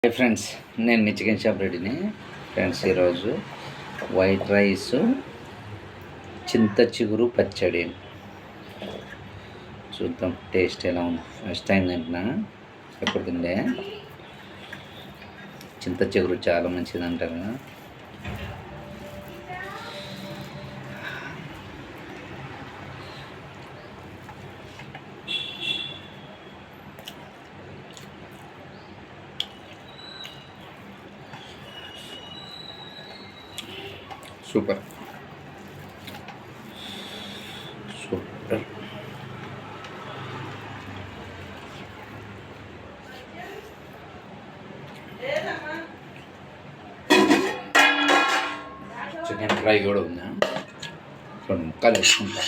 Hi friends, నేను మీ chicken shop రెడీని. Friends, ఈరోజు white rice, చింత చిగురు పచ్చడి చూద్దాం టేస్ట్ ఎలా ఉంది. ఫస్ట్ టైం తింటున్నా, ఎప్పుడు తిండే. చింత చిగురు చాలా మంచిది అంటారు. Super super. చికెన్ ఫ్రై కూడా ఉందా? 2 ముక్కలు వేసుకుంటా.